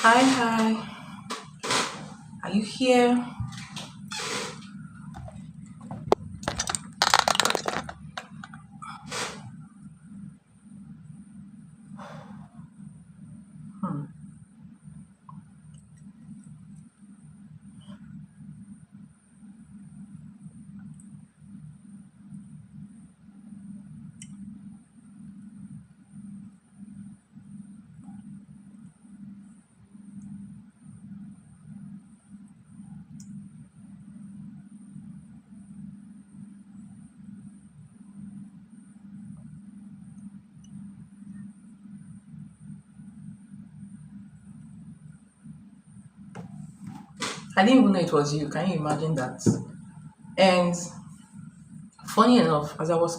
Hi, hi. Are you here? I didn't even know it was you. Can you imagine that? And funny enough, as I was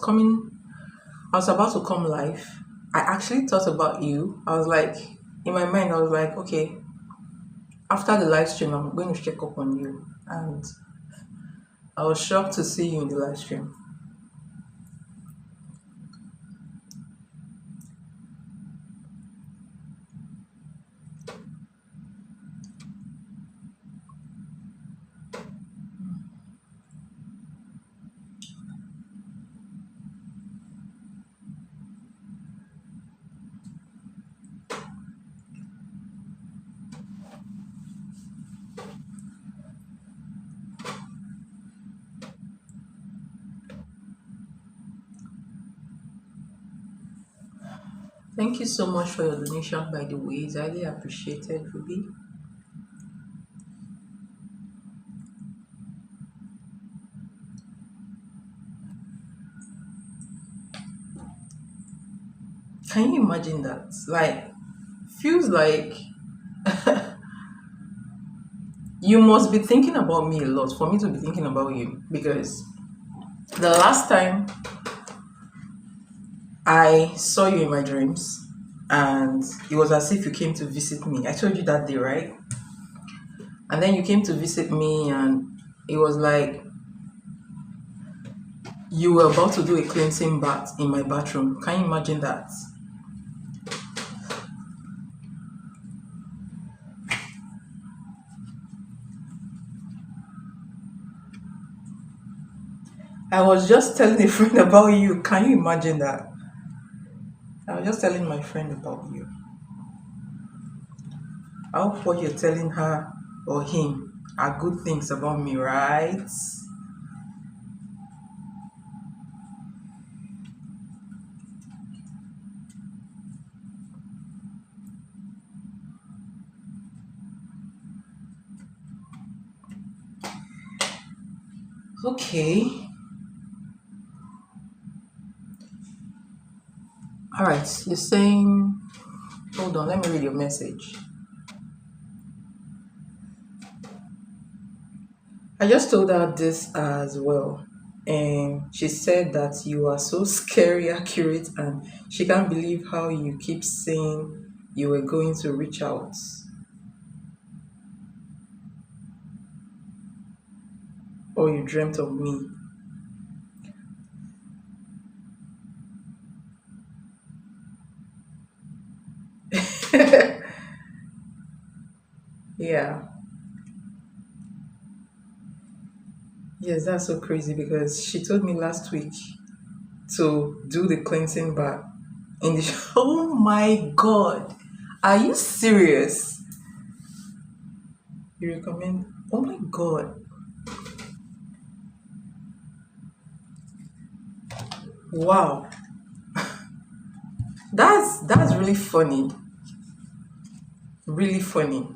about to come live. I actually thought about you. I was like, in my mind, I was like, okay, after the live stream, I'm going to check up on you. And I was shocked to see you in the live stream. Thank you so much for your donation, by the way. It's highly appreciated, Ruby. Can you imagine that? Like, feels like you must be thinking about me a lot for me to be thinking about you because the last time I saw you in my dreams and it was as if you came to visit me. I told you that day, right? And then you came to visit me and it was like you were about to do a cleansing bath in my bathroom. Can you imagine that? I was just telling a friend about you. Can you imagine that? I was just telling my friend about you. I hope what you're telling her or him are good things about me, right? Okay. All right. You're saying, hold on, let me read your message. I just told her this as well. And she said that you are so scary accurate and she can't believe how you keep saying you were going to reach out. Or you dreamt of me. Yeah. Yes, that's so crazy because she told me last week to do the cleansing bath in the oh my god. Are you serious? You recommend oh my god. Wow. That's really funny. Really funny.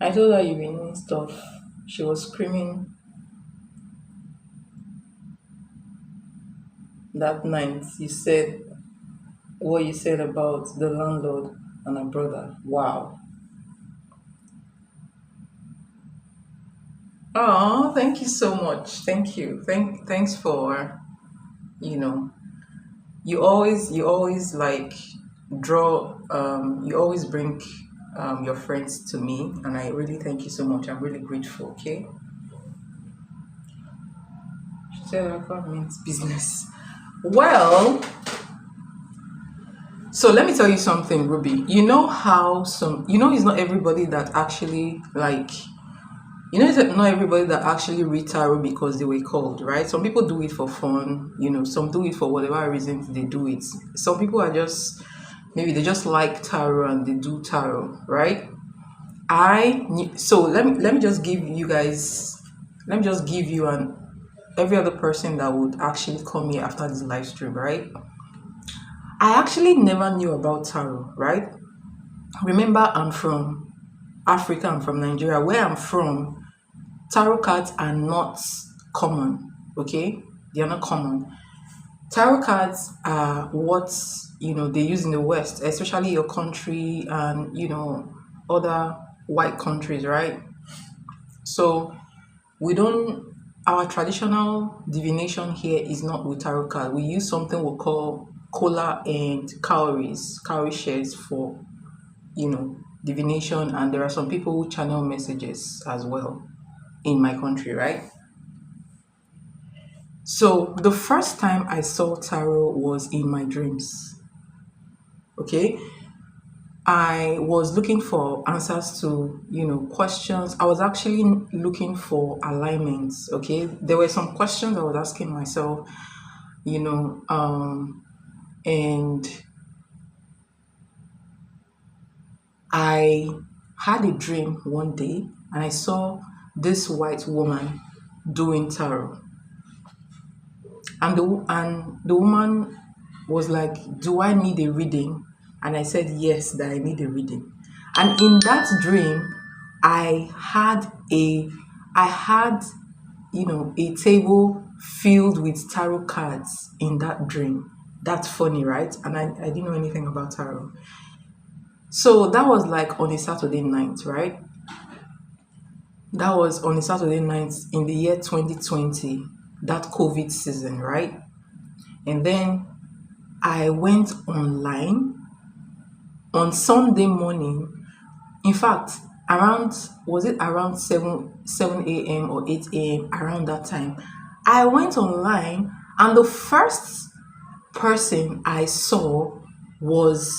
I told her you've been doing stuff. She was screaming that night. You said what you said about the landlord. and a brother. Wow. Oh, thank you so much. Thank you. Thanks for, you know, you always like draw you always bring your friends to me, and I really thank you so much. I'm really grateful. Okay. She said alcohol means business. Well, so let me tell you something, Ruby. You know how it's not everybody that actually like it's not everybody that actually read tarot because they were called, right? Some people do it for fun, some do it for whatever reasons they do it. Some people are just, maybe they just like tarot and they do tarot, right? So let me just give you guys, let me just give you and every other person that would actually come here after this live stream, right? I actually never knew about tarot, right? Remember, I'm from Africa, I'm from Nigeria. Where I'm from, tarot cards are not common, okay? They are not common. Tarot cards are what, they use in the West, especially your country and, other white countries, right? So we don't, our traditional divination here is not with tarot card. We use something we call kola and cowrie shares for, divination. And there are some people who channel messages as well in my country, right? So the first time I saw tarot was in my dreams. Okay. I was looking for answers to, questions. I was actually looking for alignments. Okay. There were some questions I was asking myself, and I had a dream one day and I saw this white woman doing tarot. And the woman was like, "Do I need a reading?" And I said, "Yes, that I need a reading." And in that dream, I had a table filled with tarot cards in that dream. That's funny, right? And I didn't know anything about tarot. So that was like on a Saturday night, right? That was on a Saturday night in the year 2020, that COVID season, right? And then I went online on Sunday morning. In fact, was it around 7 a.m. or 8 a.m., around that time? I went online and the first person I saw was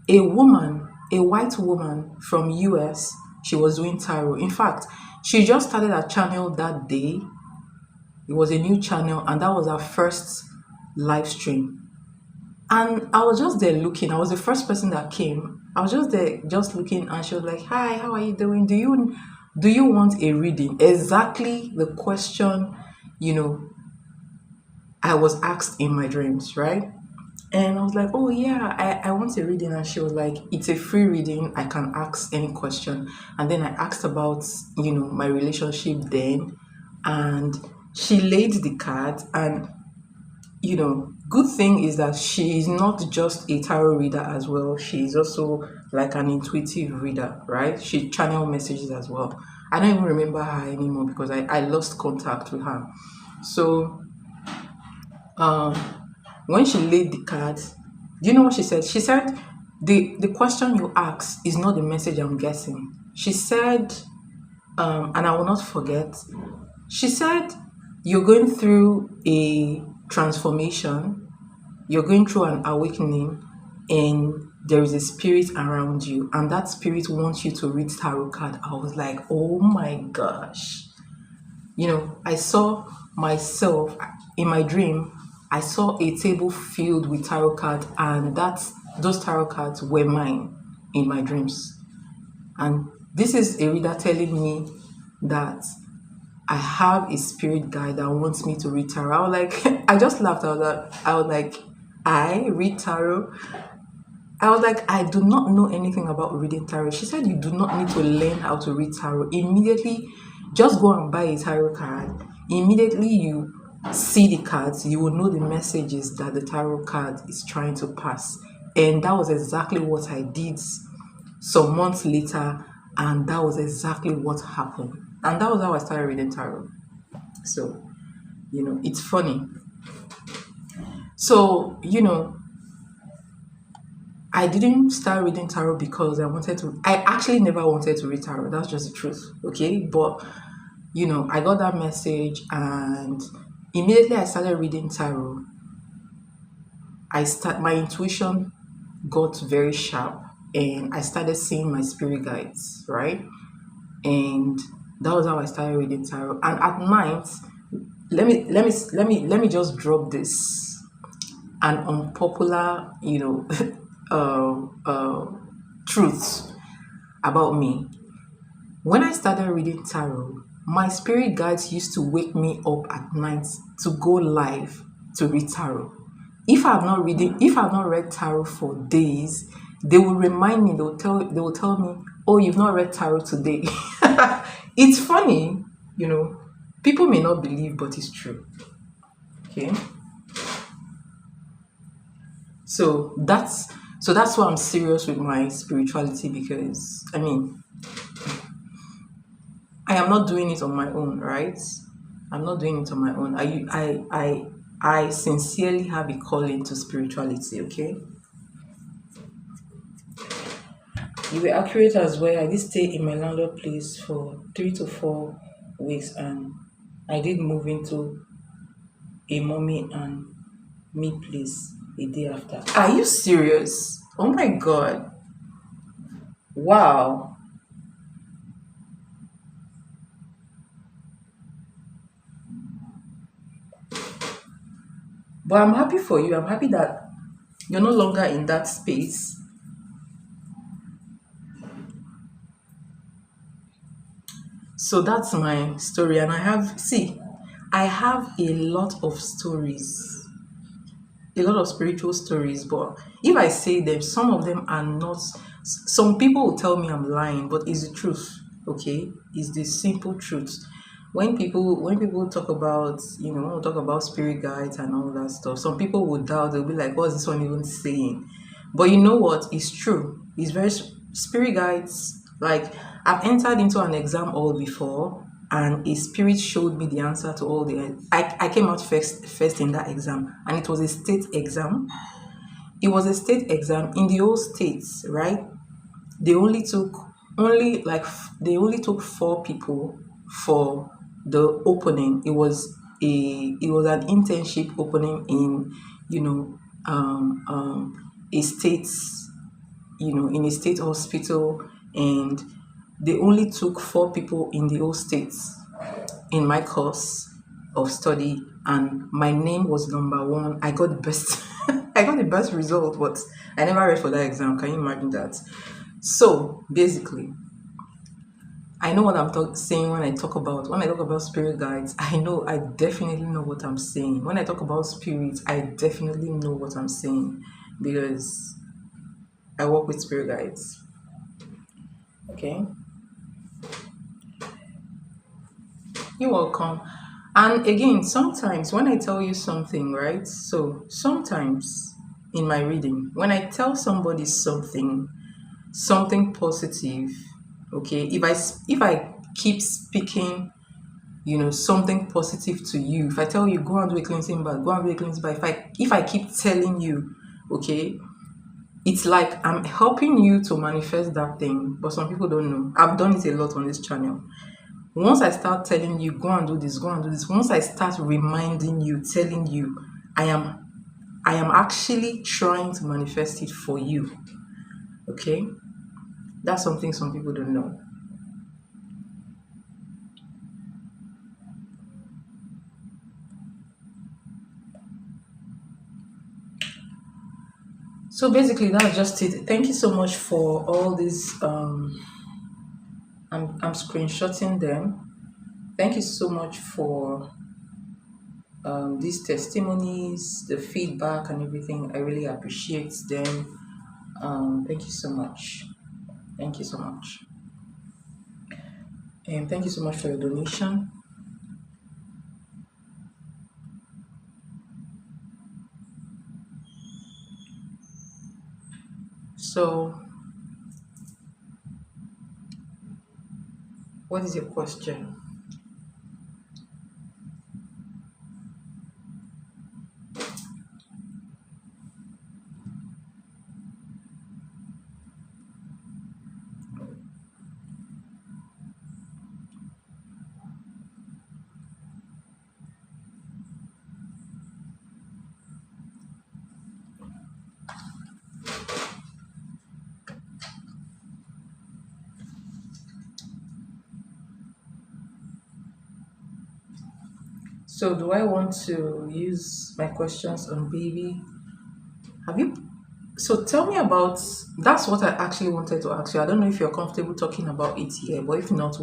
a woman, a white woman from US. She was doing tarot. In fact, she just started a channel that day. It was a new channel and that was her first live stream. And I was just there looking. I was the first person that came. I was just there just looking and she was like, "Hi, how are you doing? Do you want a reading?" Exactly the question, I was asked in my dreams, right? And I was like, "Oh yeah, I want a reading." And she was like, "It's a free reading. I can ask any question." And then I asked about, my relationship then. And she laid the card. And, good thing is that she is not just a tarot reader as well. She is also like an intuitive reader, right? She channel messages as well. I don't even remember her anymore because I lost contact with her. So, um, when she laid the cards, do you know what she said? She said, the question you asked is not the message I'm guessing. She said, and I will not forget, she said, "You're going through a transformation, you're going through an awakening, and there is a spirit around you, and that spirit wants you to read tarot card." I was like, oh my gosh. I saw myself in my dream. I saw a table filled with tarot cards, and those tarot cards were mine in my dreams. And this is a reader telling me that I have a spirit guide that wants me to read tarot. I was like, I just laughed. I was like, I read tarot. I was like, I do not know anything about reading tarot. She said, "You do not need to learn how to read tarot. Immediately, just go and buy a tarot card. Immediately you see the cards, you will know the messages that the tarot card is trying to pass. And that was exactly what I did some months later, and that was exactly what happened. And that was how I started reading tarot. So, it's funny. So, I didn't start reading tarot because I actually never wanted to read tarot. That's just the truth. Okay. But, I got that message, and immediately I started reading tarot. My intuition got very sharp, and I started seeing my spirit guides, right? And that was how I started reading tarot. And at night, let me just drop this an unpopular, truths about me. When I started reading tarot, my spirit guides used to wake me up at night to go live to read tarot. If I've not read tarot for days, they will remind me, they will tell me, oh, you've not read tarot today. It's funny, you know, people may not believe, but it's true. Okay. So that's why I'm serious with my spirituality, because I am not doing it on my own, right? I'm not doing it on my own. I sincerely have a calling to spirituality, okay? You were accurate as well. I did stay in my landlord place for 3 to 4 weeks, and I did move into a mommy and me place a day after. Are you serious? Oh my god. Wow. But I'm happy for you. I'm happy that you're no longer in that space. So that's my story. And I have a lot of stories, a lot of spiritual stories. But if I say them, some of them are not, some people will tell me I'm lying, but it's the truth, okay? It's the simple truth. When people talk about, talk about spirit guides and all that stuff, some people will doubt. They'll be like, what's this one even saying? But you know what? It's true. It's very spirit guides. Like, I've entered into an exam hall before, and a spirit showed me the answer to all the. I came out first in that exam, and it was a state exam. It was a state exam in the old states, right? They only took they only took 4 people for the opening. It was an internship opening in, you know a state, in a state hospital, and they only took 4 people in the whole states in my course of study, and my name was number one. I got the best. I got the best result, but I never read for that exam. Can you imagine that? So basically, I know what saying when I talk about spirit guides. I definitely know what I'm saying. When I talk about spirits, I definitely know what I'm saying, because I work with spirit guides. Okay, you're welcome. And again, sometimes when I tell you something, right? So sometimes in my reading, when I tell somebody something positive, okay, if I keep speaking, something positive to you, if I tell you go and do a cleansing bath, go and do a cleansing bath, if I keep telling you, okay, it's like I'm helping you to manifest that thing. But some people don't know. I've done it a lot on this channel. Once I start telling you go and do this, go and do this, once I start reminding you, telling you, i am I am actually trying to manifest it for you. Okay, that's something some people don't know. So basically, that's just it. Thank you so much for all these. I'm screenshotting them. Thank you so much for these testimonies, the feedback, and everything. I really appreciate them. Thank you so much. Thank you so much. And thank you so much for your donation. So, what is your question? So, do I want to use my questions on baby? Have you? So, tell me about. That's what I actually wanted to ask you. I don't know if you're comfortable talking about it here, but if not,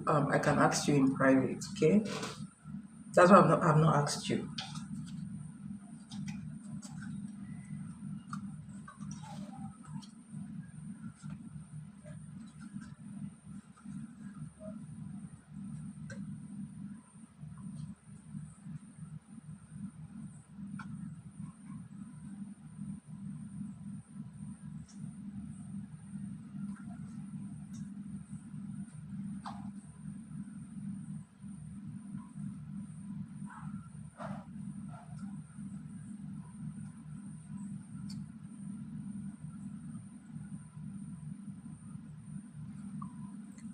I can ask you in private. Okay? That's why I've not asked you.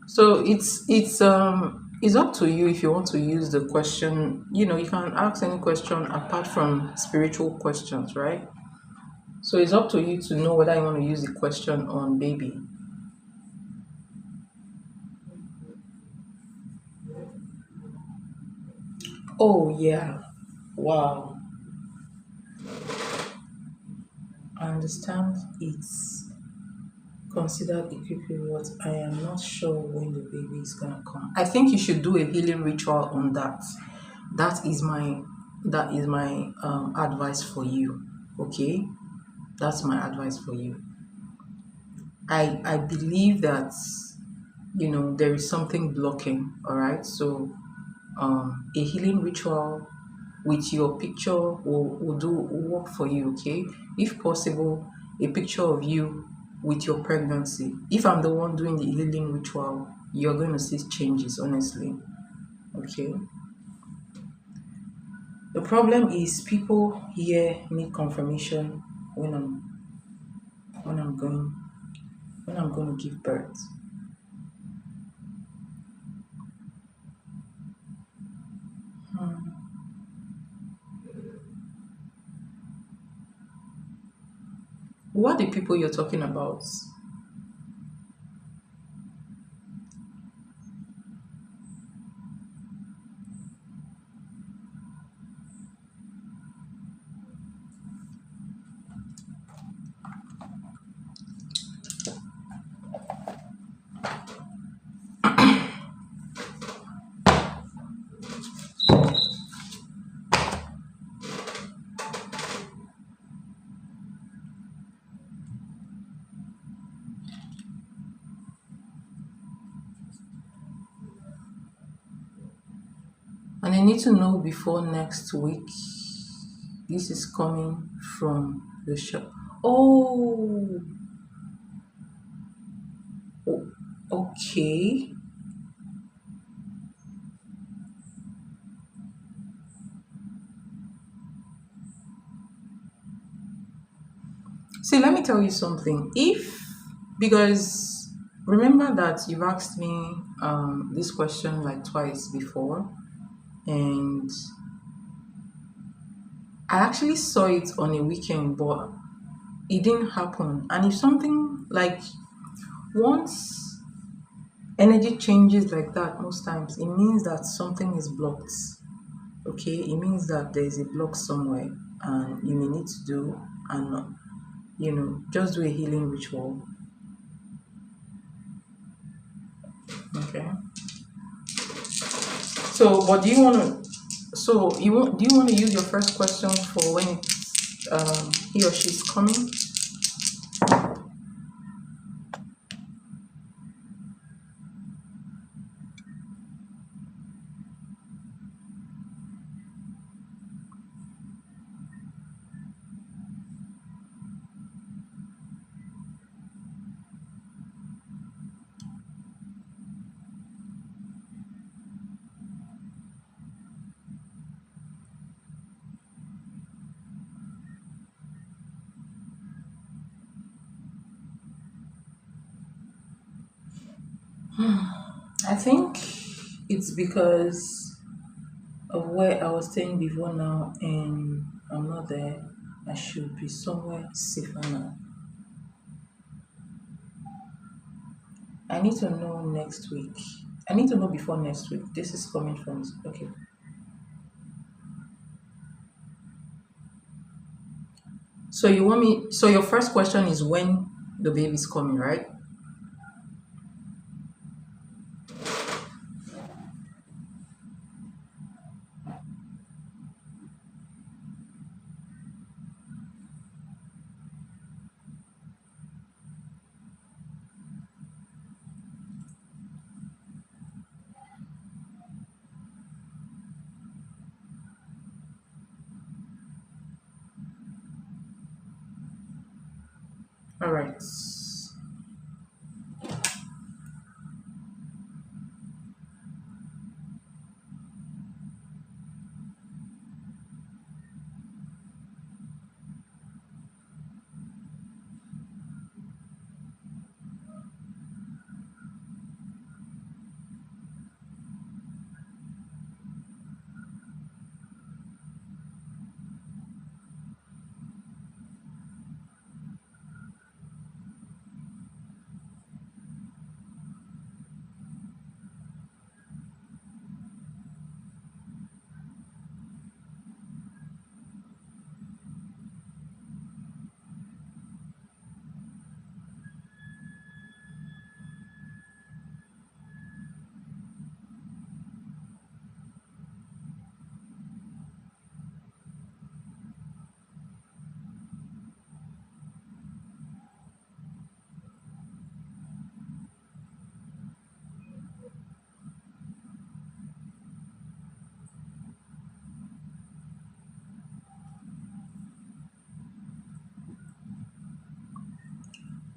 So it's up to you if you want to use the question. You can ask any question apart from spiritual questions, right? So it's up to you to know whether you want to use the question on baby. Oh yeah. Wow. I understand it's considered a creepy what I am not sure when the baby is gonna come. I think you should do a healing ritual on that. That is my advice for you. Okay? That's my advice for you. I believe that there is something blocking, all right? So a healing ritual with your picture will work for you, okay? If possible, a picture of you with your pregnancy. If I'm the one doing the healing ritual, you're going to see changes, honestly, okay? The problem is people here need confirmation when when I'm going when I'm going to give birth. Hmm. What are the people you're talking about? And I need to know before next week. This is coming from the shop. Oh, okay. See, let me tell you something. Because remember that you've asked me this question like twice before, and I actually saw it on a weekend, but it didn't happen. And if something like once energy changes like that, most times it means that something is blocked. Okay, it means that there's a block somewhere, and you may need to do and just do a healing ritual. Okay. So, but do you want to? So, do you want to use your first question for when he or she's coming? I think it's because of where I was staying before now, and I'm not there. I should be somewhere safer now. I need to know next week. I need to know before next week. This is coming from okay. So you want me? So your first question is when the baby's coming, right? All right.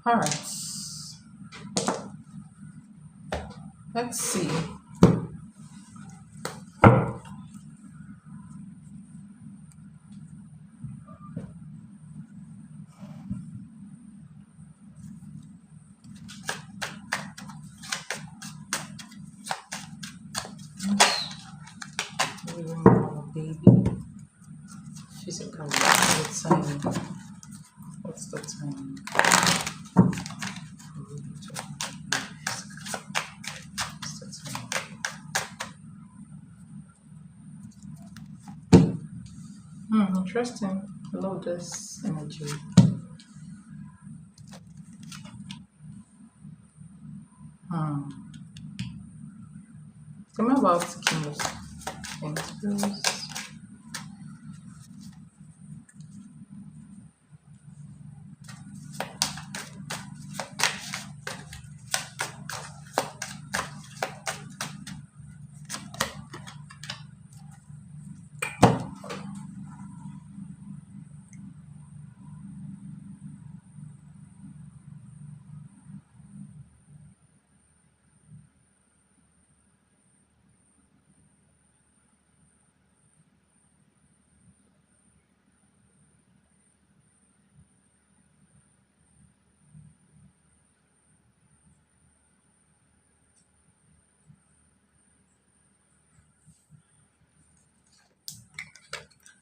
All right. Let's see. We remove our baby physically. What's the time? What's the time? What's the time? Interesting. I love this energy. Hmm. Tell me about King of Pentacles.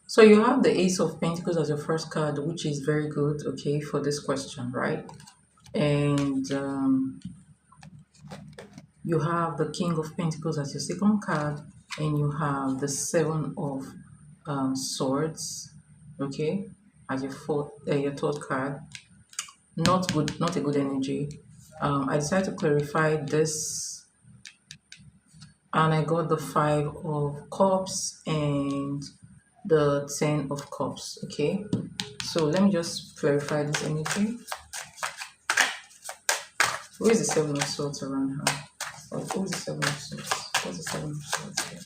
So you have the Ace of Pentacles as your first card, which is very good, okay, for this question, right? And you have the King of Pentacles as your second card, and you have the Seven of Swords, okay, as your third card. Not good, not a good energy. I decided to clarify this, and I got the Five of Cups and the Ten of Cups, okay. So let me just clarify this energy. Who is the Seven of Swords around her? Or who is the Seven of Swords? What's the Seven of Swords here?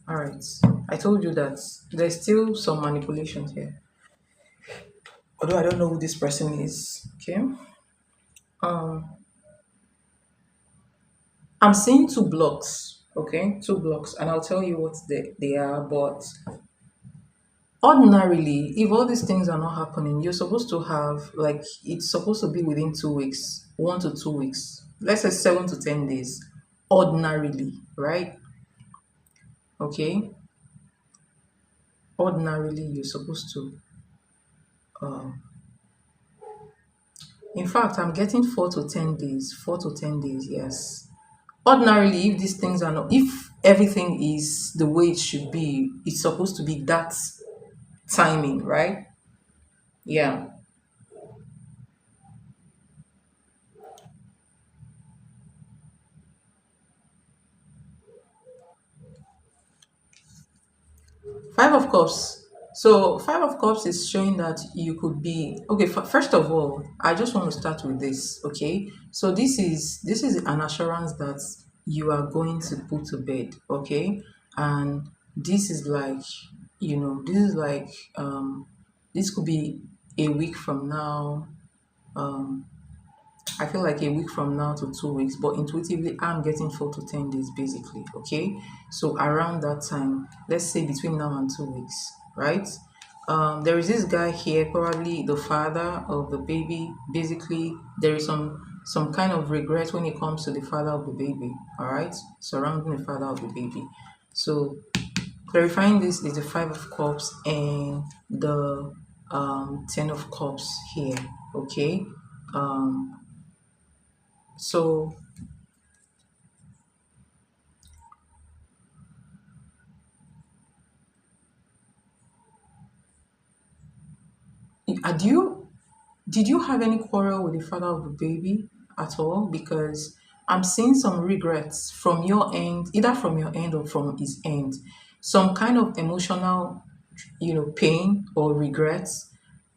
Alright. I told you that there's still some manipulation here. Although I don't know who this person is. Okay. Um I'm seeing two blocks. Okay, two blocks, and I'll tell you what they are, but Ordinarily, if all these things are not happening, you're supposed to have, like, it's supposed to be within 2 weeks, 1 to 2 weeks, let's say 7 to 10 days, ordinarily, right? Okay, ordinarily you're supposed to uh, in fact, I'm getting 4 to 10 days, 4 to 10 days, yes. Ordinarily, if these things are not, if everything is the way it should be, it's supposed to be that timing, right? Yeah. 5 of cups. So 5 of cups is showing that you could be okay. First of all, I just want to start with this. Okay, so this is an assurance that you are going to put to bed. Okay, and this is like, this is like, this could be a week from now. Um, I feel like a week from now to 2 weeks, but intuitively, I'm getting 4 to 10 days basically. Okay, so around that time, let's say between now and 2 weeks, right? There is this guy here, probably the father of the baby. Basically, there is some kind of regret when it comes to the father of the baby. All right, surrounding the father of the baby. So clarifying this is the 5 of cups and the 10 of cups here. Okay, um, so do you did you have any quarrel with the father of the baby at all? Because I'm seeing some regrets from your end, either from your end or from his end. Some kind of emotional, pain or regrets.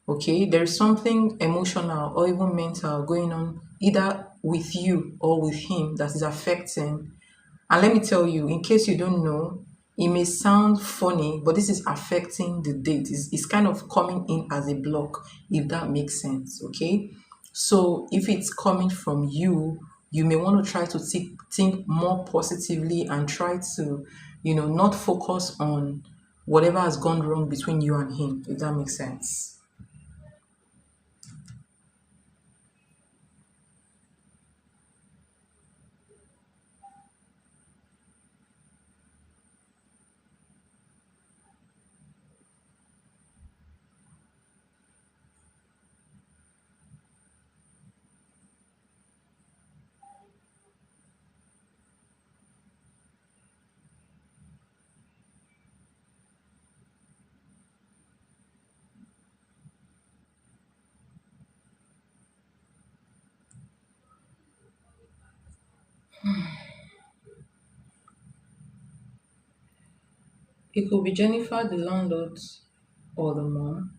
Okay, there's something emotional or even mental going on either with you or with him that is affecting. And let me tell you, in case you don't know, it may sound funny, but this is affecting the date. It's kind of coming in as a block, if that makes sense. Okay. So if it's coming from you, you may want to try to think more positively and try to, not focus on whatever has gone wrong between you and him, if that makes sense. It could be Jennifer, the landlord, or the mom.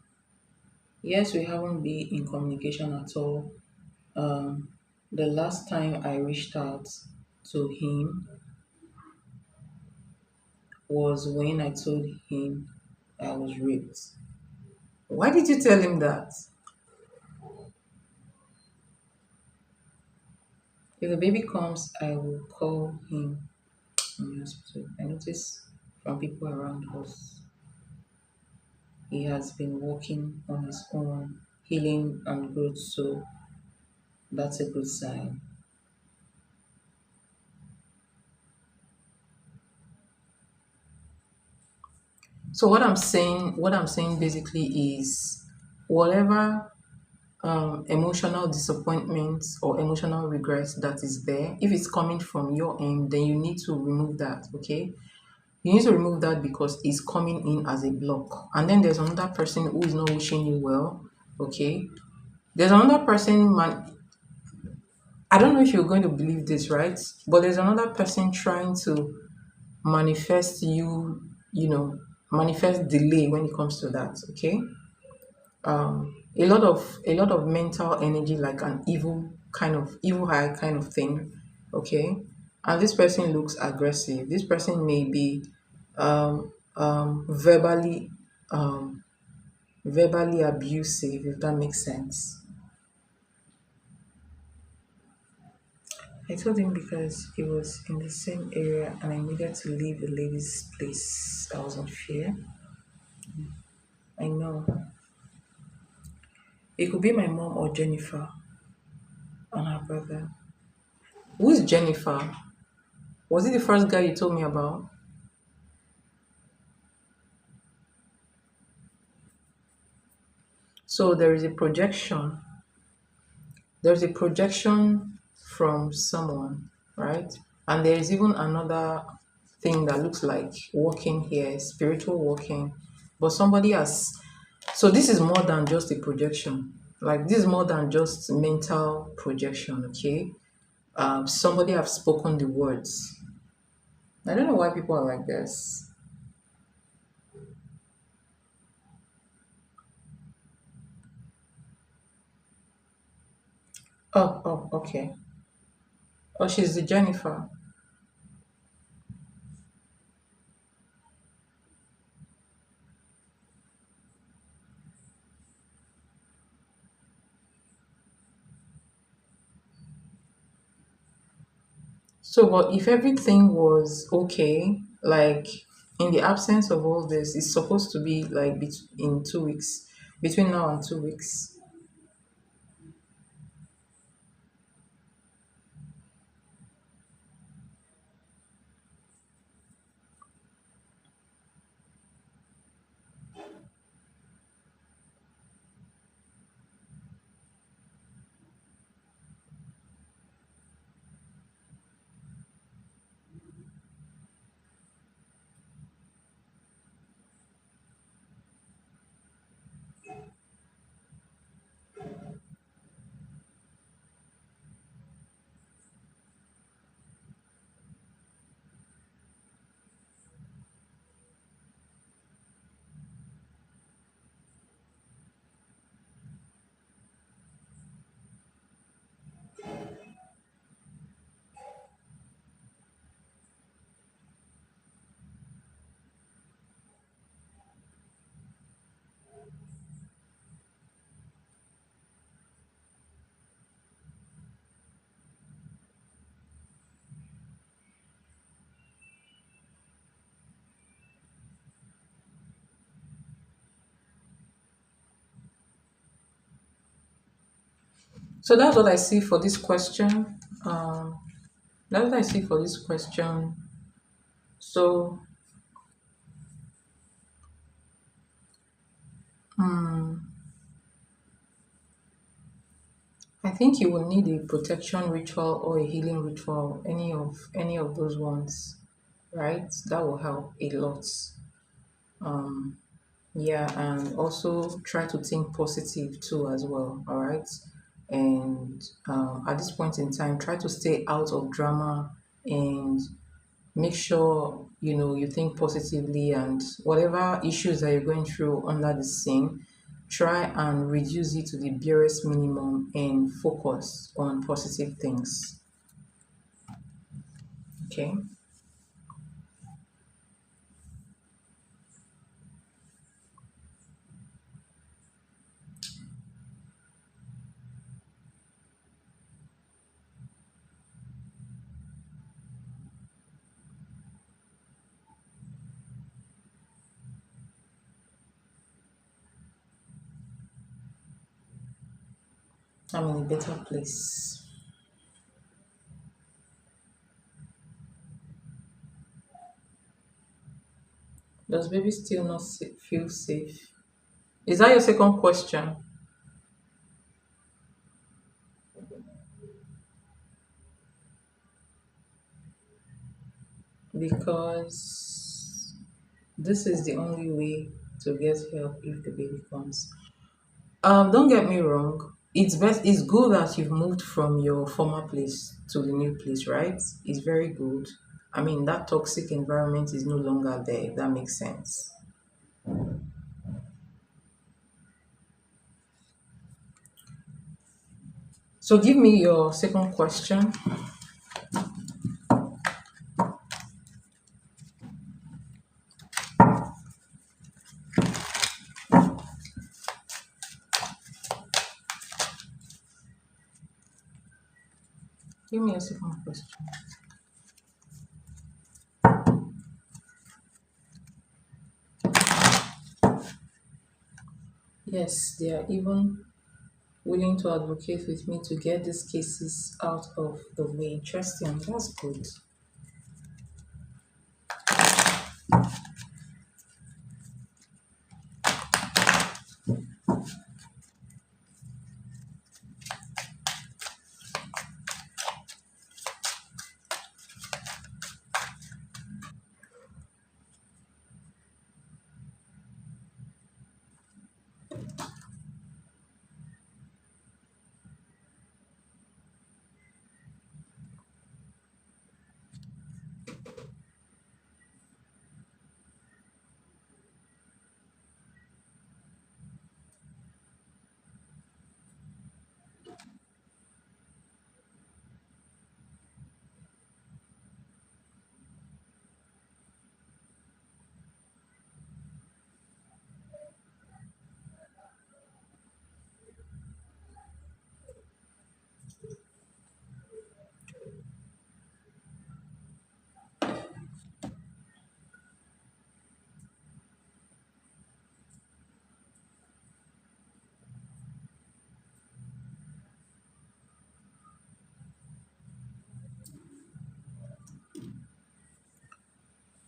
Yes, we haven't been in communication at all. Um, the last time I reached out to him was when I told him I was raped. Why did you tell him that? If the baby comes, I will call him in the hospital. I notice from people around us, he has been working on his own healing and growth, so that's a good sign. So what I'm saying basically is whatever emotional disappointment or emotional regret that is there, if it's coming from your end, then you need to remove that. Okay, you need to remove that because it's coming in as a block. And then there's another person who is not wishing you well. Okay, there's another person, man. I don't know if you're going to believe this, right? But there's another person trying to manifest you, manifest delay when it comes to that. Okay, a lot of mental energy, like an evil eye kind of thing. Okay, and this person looks aggressive. This person may be um, verbally abusive, if that makes sense. I told him because he was in the same area and I needed to leave the lady's place. I was on fear. I know. It could be my mom or Jennifer and her brother. Who is Jennifer? Was it the first guy you told me about? So there is a projection. There's a projection from someone, right? And there is even another thing that looks like walking here, spiritual walking. But somebody has, so this is more than just a projection. Like this is more than just mental projection, okay? Somebody have spoken the words. I don't know why people are like this. Oh, okay. Oh, she's the Jennifer. So, but if everything was okay, like in the absence of all this, it's supposed to be like in 2 weeks, between now and 2 weeks. So that's what I see for this question. Um, that's what I see for this question. So, hmm, I think you will need a protection ritual or a healing ritual, any of those ones, right? That will help a lot. Um, Yeah, and also try to think positive too as well. All right. And at this point in time, try to stay out of drama and make sure you think positively, and whatever issues that you're going through under the scene, try and reduce it to the barest minimum and focus on positive things. Okay. I'm in a better place. Does baby still not feel safe? Is that your second question? Because this is the only way to get help if the baby comes. Don't get me wrong. It's good that you've moved from your former place to the new place, right? It's very good. I mean, that toxic environment is no longer there, if that makes sense. So give me your second question. Give me your second question. Yes, they are even willing to advocate with me to get these cases out of the way. Interesting. That's good.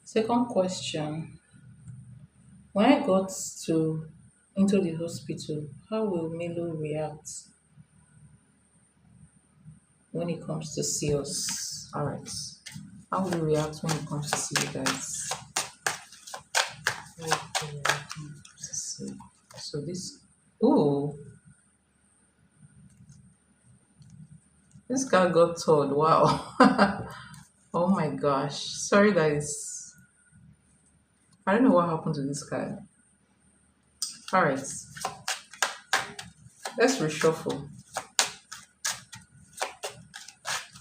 Second question. When I got to into the hospital, how will Milo react when it comes to see us? Alright. How will you react when it comes to see you guys? How will you react when it comes to see? So this, oh, this guy got told. Wow. Oh my gosh. Sorry that is, I don't know what happened to this guy. Alright, let's reshuffle.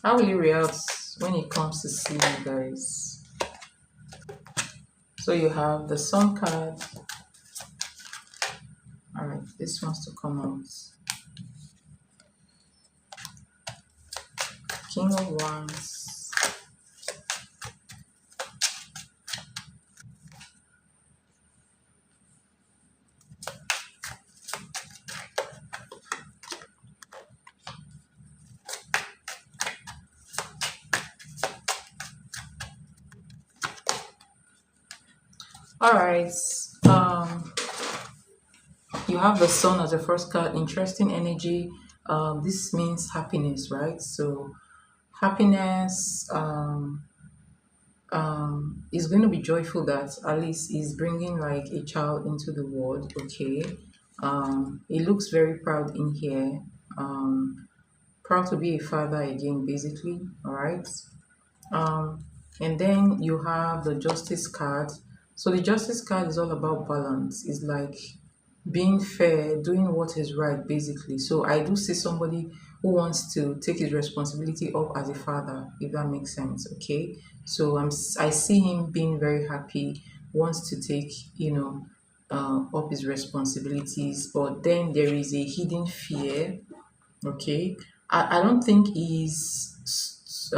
How will you react when it comes to see you guys? So you have the sun card. Alright, this wants to come out. King of Wands. Alright. Um you have the sun as the first card. Interesting energy. This means happiness, right? So happiness, is going to be joyful that Alice is bringing like a child into the world. Okay. He looks very proud in here. Proud to be a father again, basically. All right. Um, and then you have the justice card. So the justice card is all about balance. It's like being fair, doing what is right, basically. So I do see somebody who wants to take his responsibility up as a father, if that makes sense. Okay. So I see him being very happy, wants to take, up his responsibilities, but then there is a hidden fear. Okay. I don't think he's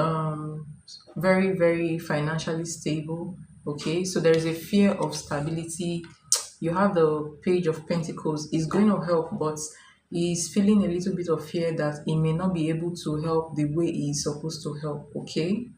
very, very financially stable. Okay. So there is a fear of stability. You have the Page of Pentacles. Is going to help, but he's feeling a little bit of fear that he may not be able to help the way he's supposed to help. Okay.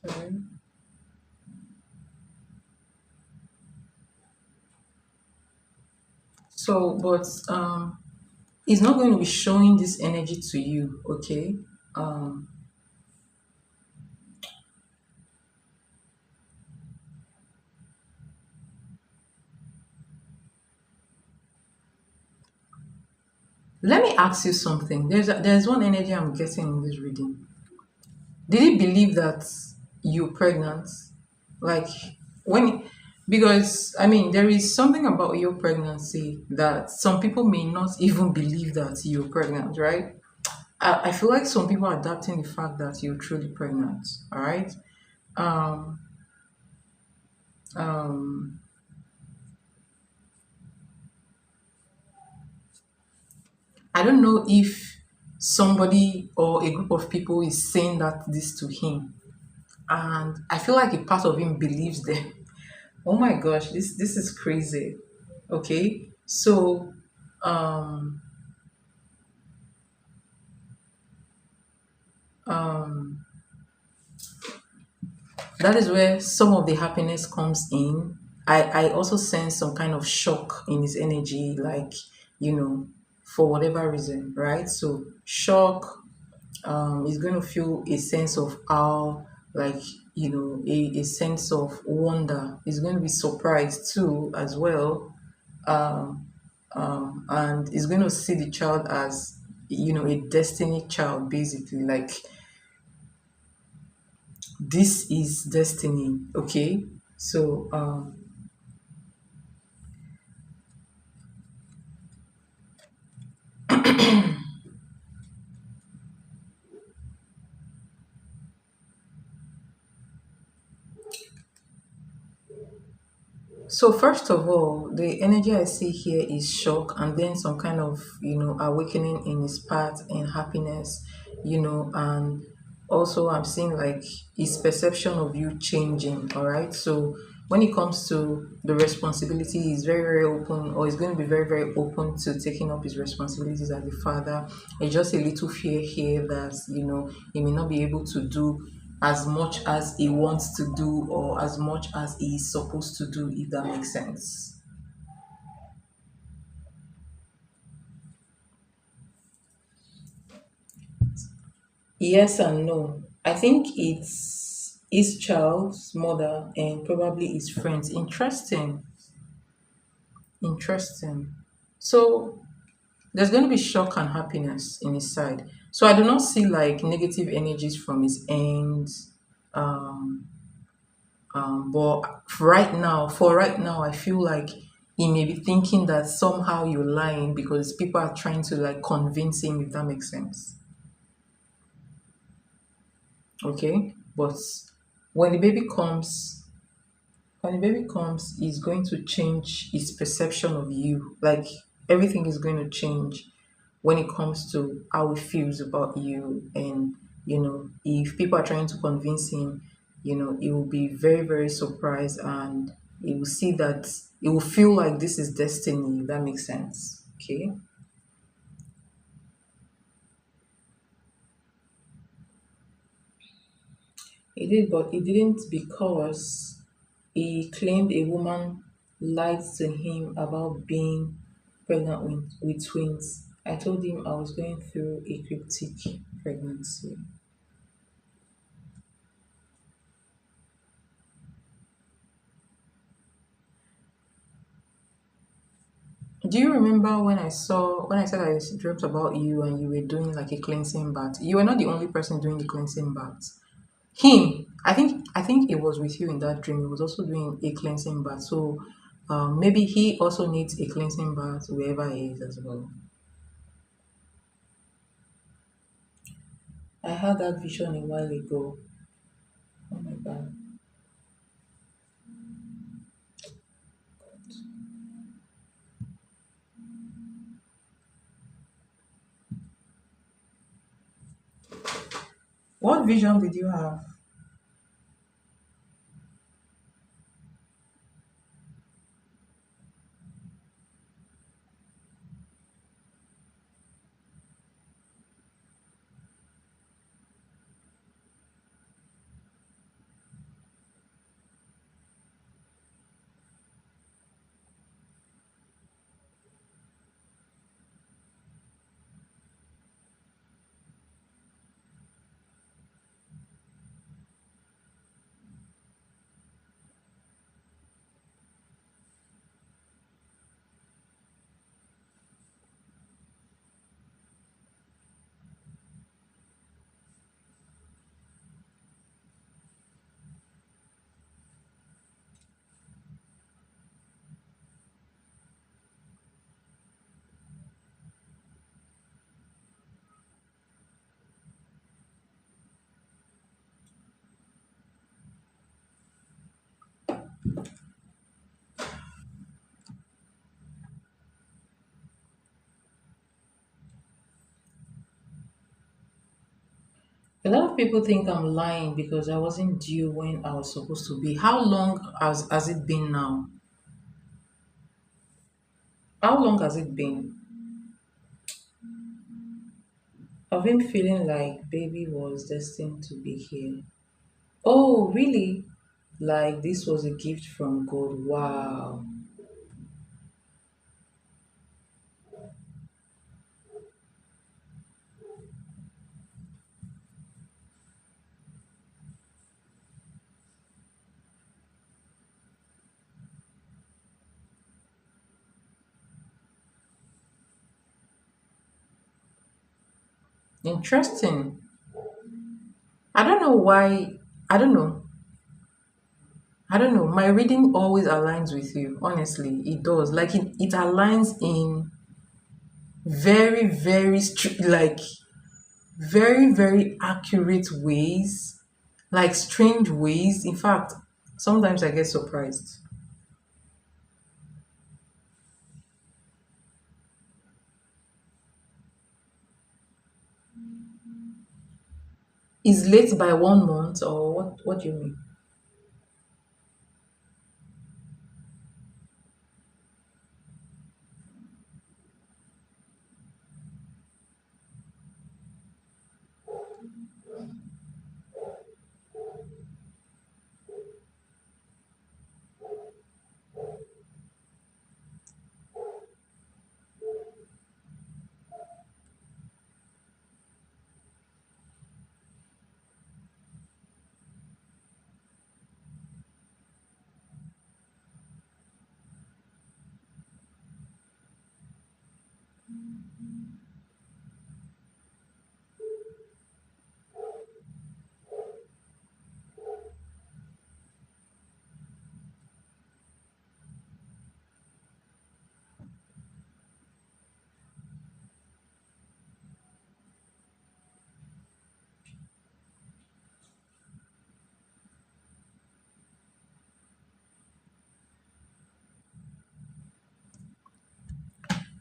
Sorry. So, but he's not going to be showing this energy to you. Okay. Um, Let me ask you something. There's one energy I'm getting in this reading. Did he believe that you're pregnant? Like when because I mean there is something about your pregnancy that some people may not even believe that you're pregnant, right? I feel like some people are adapting the fact that you're truly pregnant. All right. Um, um, I don't know if somebody or a group of people is saying that this to him, and I feel like a part of him believes them. Oh my gosh, this is crazy. Okay, so um, um, that is where some of the happiness comes in. I also sense some kind of shock in his energy, like, you know, for whatever reason, right? So shock, is going to feel a sense of awe, like, a sense of wonder. He's going to be surprised too, as well. Um, and he's going to see the child as, a destiny child, basically. Like, this is destiny, okay? So, so first of all, the energy I see here is shock, and then some kind of, awakening in his path and happiness, and also I'm seeing like his perception of you changing. All right. So when it comes to the responsibility, he's very, very open, or he's going to be very, very open to taking up his responsibilities as a father. It's just a little fear here that, he may not be able to do as much as he wants to do, or as much as he is supposed to do, if that makes sense. Yes and no. I think it's his child's mother and probably his friends. Interesting. Interesting. So there's going to be shock and happiness in his side. So I do not see like negative energies from his end. Um, but for right now, I feel like he may be thinking that somehow you're lying because people are trying to like convince him, if that makes sense. Okay, but when the baby comes, he's going to change his perception of you. Like, everything is going to change when it comes to how he feels about you. And, if people are trying to convince him, he will be very, very surprised, and he will see that he will feel like this is destiny, if that makes sense. Okay. He did, but he didn't, because he claimed a woman lied to him about being pregnant with twins. I told him I was going through a cryptic pregnancy. Do you remember when I said I dreamt about you and you were doing like a cleansing bath? You were not the only person doing the cleansing bath. I think it was with you in that dream. He was also doing a cleansing bath. So maybe he also needs a cleansing bath wherever he is as well. I had that vision a while ago. Oh my god. What vision did you have? A lot of people think I'm lying because I wasn't due when I was supposed to be. How long has it been now? How long has it been? I've been feeling like baby was destined to be here. Oh, really? Like this was a gift from God. Wow. Interesting. I don't know why. I don't know. I don't know. My reading always aligns with you. Honestly, it does. Like it aligns in very, very like very, very accurate ways, like strange ways. In fact, sometimes I get surprised. Is late by 1 month or what? What do you mean?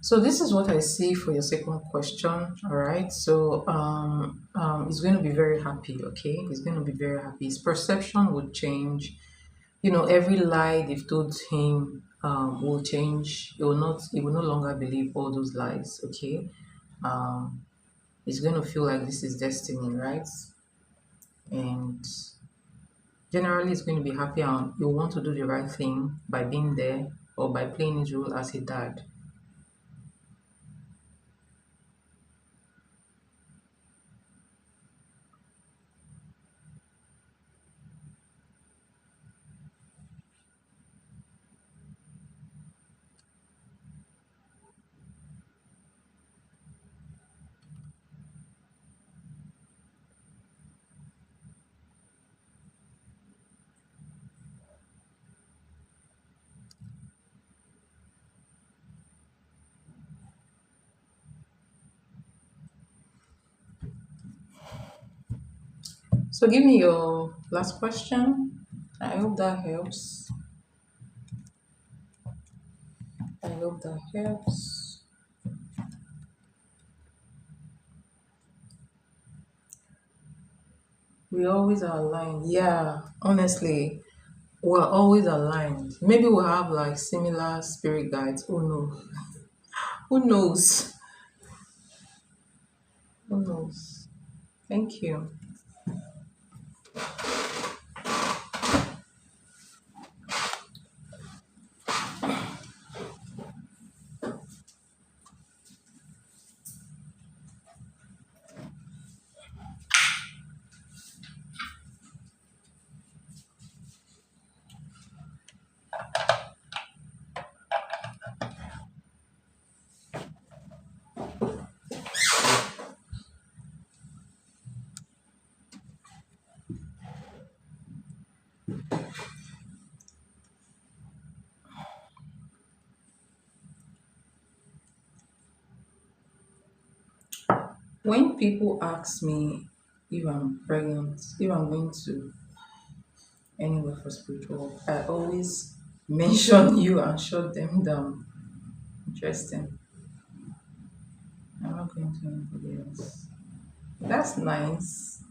So this is what I see for your second question. All right. So he's going to be very happy. Okay, he's going to be very happy. His perception would change. You know, every lie they've told him will change. He will not. He will no longer believe all those lies. Okay. Um, he's going to feel like this is destiny, right? And generally, he's going to be happy and he'll want to do the right thing by being there or by playing his role as a dad. So give me your last question. I hope that helps. I hope that helps. We always are aligned. Yeah, honestly, we're always aligned. Maybe we'll have like similar spirit guides. Oh no. Who knows? Who knows? Thank you. When people ask me if I'm pregnant, if I'm going to anywhere for spiritual. I always mention you and shut them down. Interesting. I'm not going to anybody else. That's nice.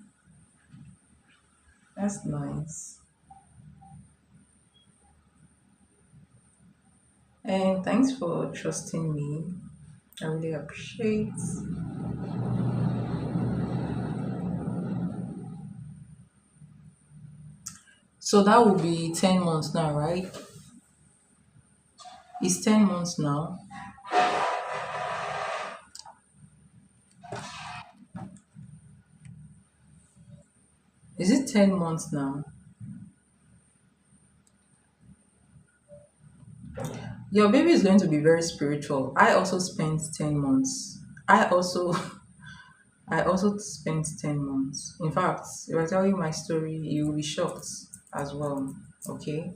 That's nice. And thanks for trusting me. I really appreciate. So that will be 10 months now, right? It's 10 months now. Is it 10 months now? Your baby is going to be very spiritual. I also spent 10 months. I also I also spent 10 months. In fact, if I tell you my story, you will be shocked as well. Okay?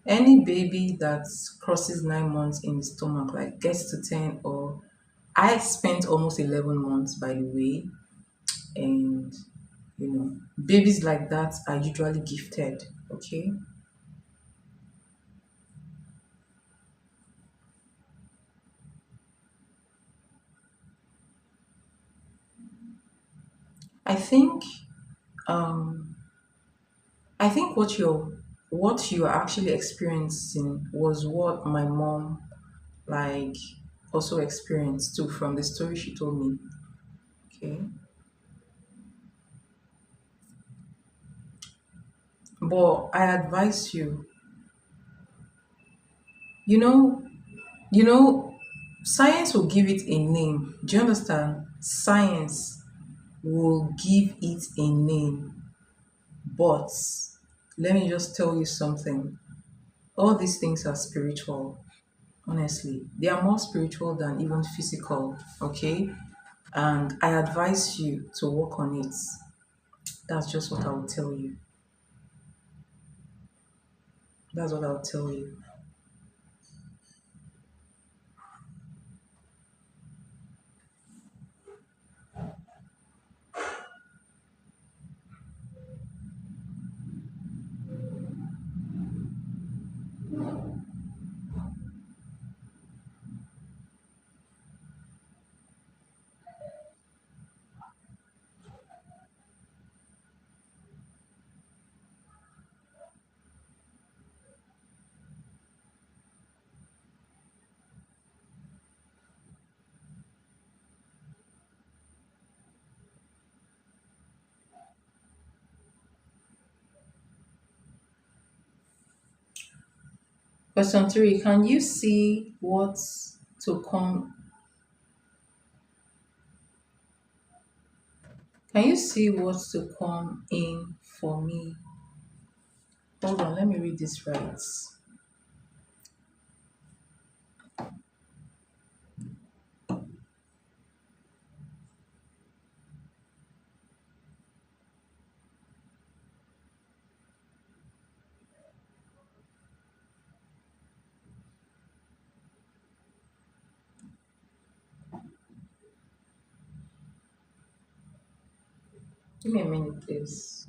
Any baby that crosses 9 months in the stomach, like gets to 10, or I spent almost 11 months, by the way. And, babies like that are usually gifted. Okay? I think, um, I think what you are actually experiencing was what my mom like also experienced too from the story she told me. Okay. But I advise you, you know, you know, science will give it a name. Do you understand? Science will give it a name. But let me just tell you something. All these things are spiritual, honestly. They are more spiritual than even physical, okay? And I advise you to work on it. That's just what I will tell you. That's what I'll tell you. Question three, can you see what's to come? Can you see what's to come in for me? Hold on, let me read this right. Give me a minute, please.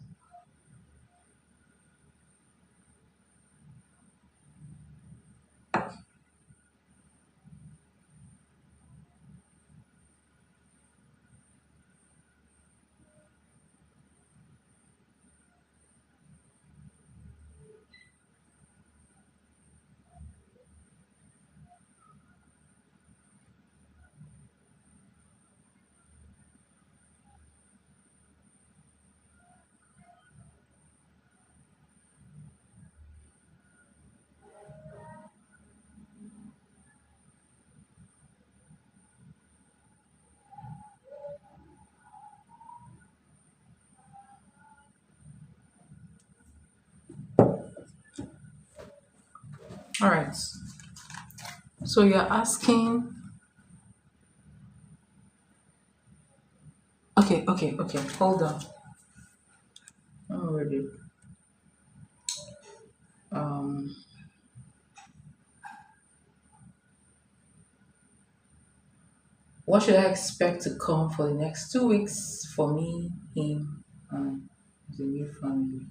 All right. So you're asking, okay. Hold on. I'm ready. Um, what should I expect to come for the next 2 weeks for me, him, and the new family?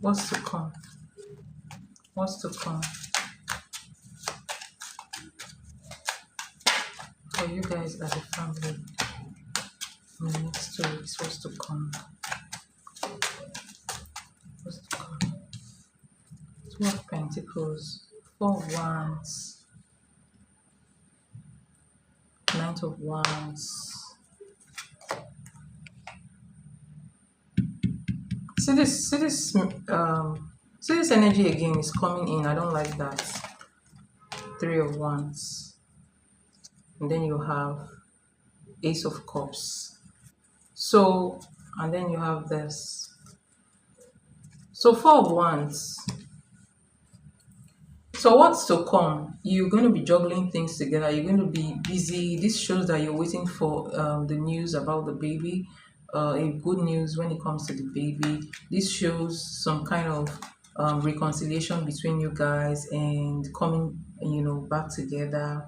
What's to come? What's to come for you guys as a family in the next 2 weeks? What's to come? What's to come? Two of Pentacles, Four of Wands, Knight of Wands. See this energy again is coming in. I don't like that. Three of Wands, and then you have Ace of Cups. So, and then you have this. So Four of Wands. So what's to come? You're going to be juggling things together. You're going to be busy. This shows that you're waiting for the news about the baby. A good news when it comes to the baby. This shows some kind of reconciliation between you guys and coming, back together.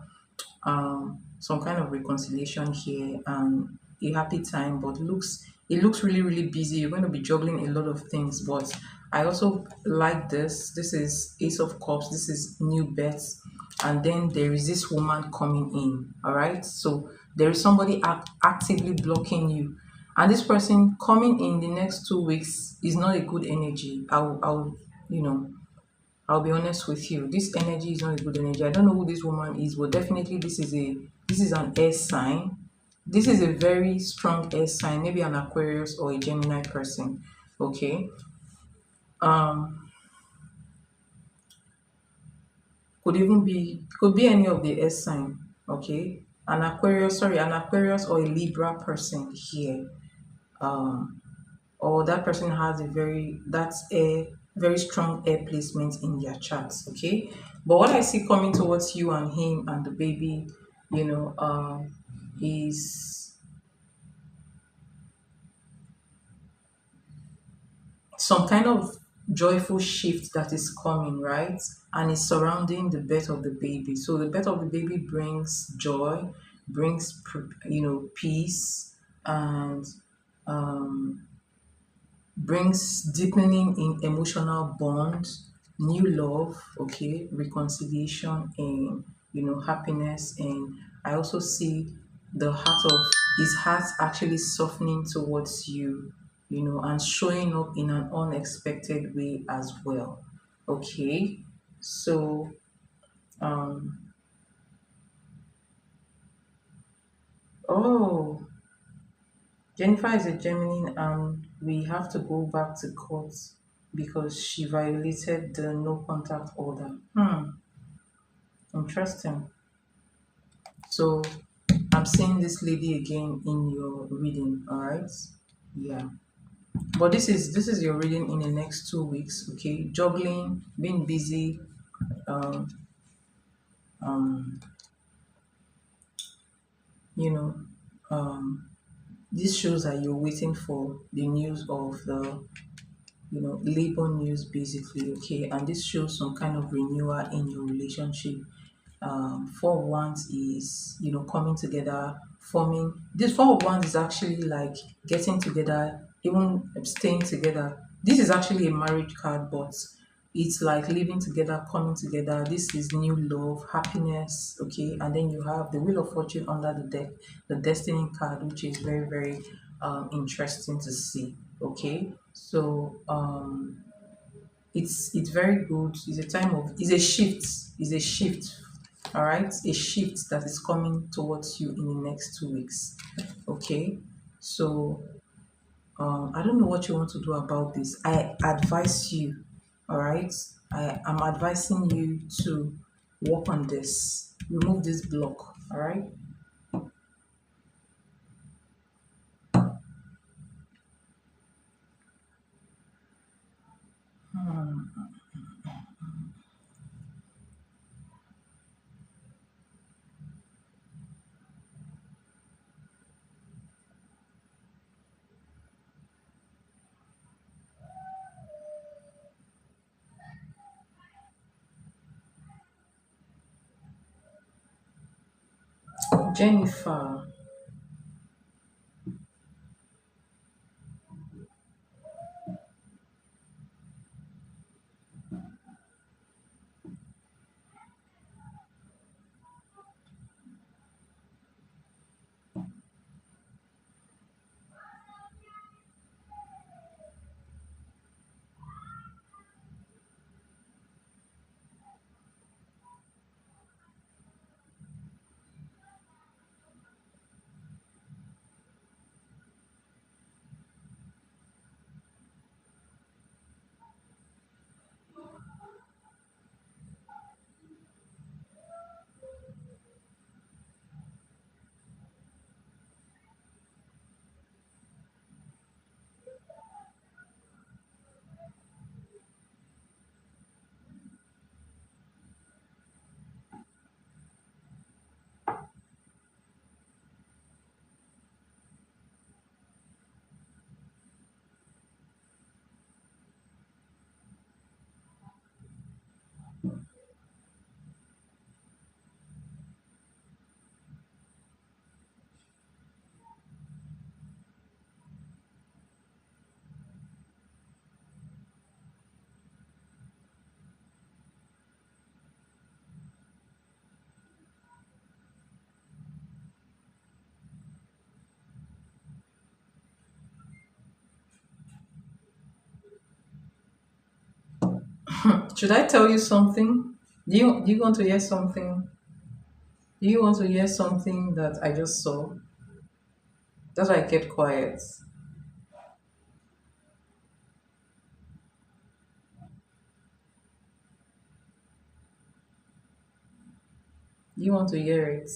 Some kind of reconciliation here and a happy time, but it looks really really busy. You're going to be juggling a lot of things, but I also like this is Ace of Cups, this is new births, and then there is this woman coming in. All right, so there is somebody actively blocking you, and this person coming in the next 2 weeks is not a good energy. You know I'll be honest with you. This energy is not a good energy. I don't know who this woman is, but definitely this is an air sign. This is a very strong air sign, maybe an Aquarius or a Gemini person. Okay. Um, could be any of the air sign. Okay. An Aquarius or a Libra person here. Um, or that person has that's a very strong air placement in their charts. Okay, but what I see coming towards you and him and the baby, is some kind of joyful shift that is coming, right? And it's surrounding the birth of the baby. So the birth of the baby brings joy, brings peace, and um brings deepening in emotional bonds, new love, okay, reconciliation, and happiness. And I also see the heart of his heart actually softening towards you, and showing up in an unexpected way as well. Okay, so um oh, Jennifer is a Gemini, and we have to go back to court because she violated the no contact order. Interesting. So I'm seeing this lady again in your reading, all right? Yeah. But this is your reading in the next 2 weeks, okay? Juggling, being busy, um, um, you know, um, this shows that you're waiting for the news of the labor news basically. Okay, and this shows some kind of renewal in your relationship. Four of Wands is coming together, forming. This Four of Wands is actually like getting together, even staying together. This is actually a marriage card, but it's like living together, coming together. This is new love, happiness. Okay, and then you have the Wheel of Fortune under the deck, the Destiny card, which is very very interesting to see. Okay, so it's very good. It's a shift. It's a shift. All right, a shift that is coming towards you in the next 2 weeks. Okay, so I don't know what you want to do about this. I advise you. All right, I am advising you to work on this. Remove this block. All right. Jennifer. Should I tell you something? Do you want to hear something? Do you want to hear something that I just saw? That's why I kept quiet. Do you want to hear it?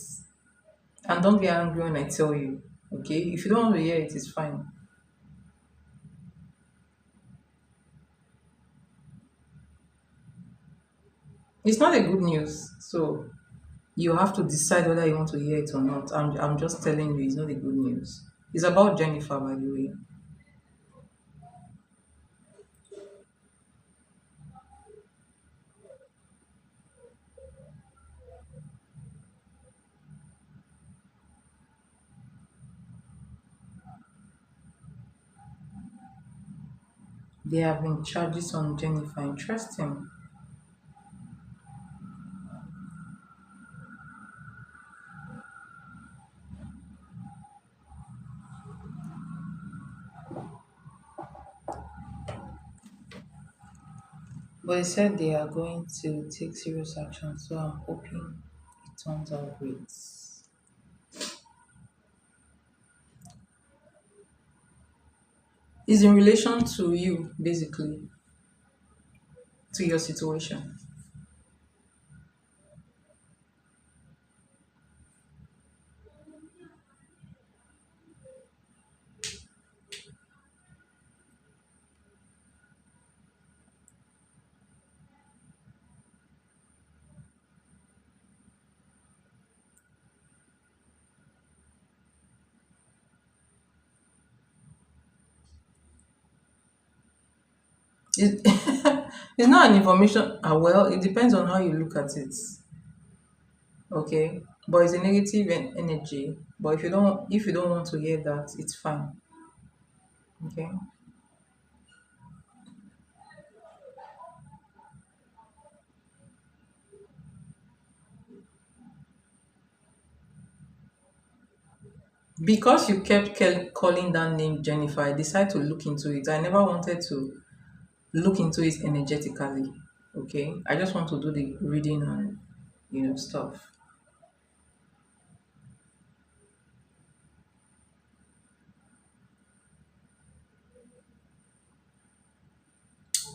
And don't get angry when I tell you. Okay? If you don't want to hear it, it's fine. It's not a good news. So you have to decide whether you want to hear it or not. I'm just telling you, it's not a good news. It's about Jennifer, by the way. There have been charges on Jennifer. Interesting. But they said they are going to take serious action, so I'm hoping it turns out great. It's in relation to you, basically, to your situation. It, it's not an information. Well, it depends on how you look at it. Okay, but it's a negative energy. But if you don't want to hear that, it's fine. Okay, because you kept calling that name Jennifer, I decided to look into it. I never wanted to look into it energetically. Okay, I just want to do the reading and stuff.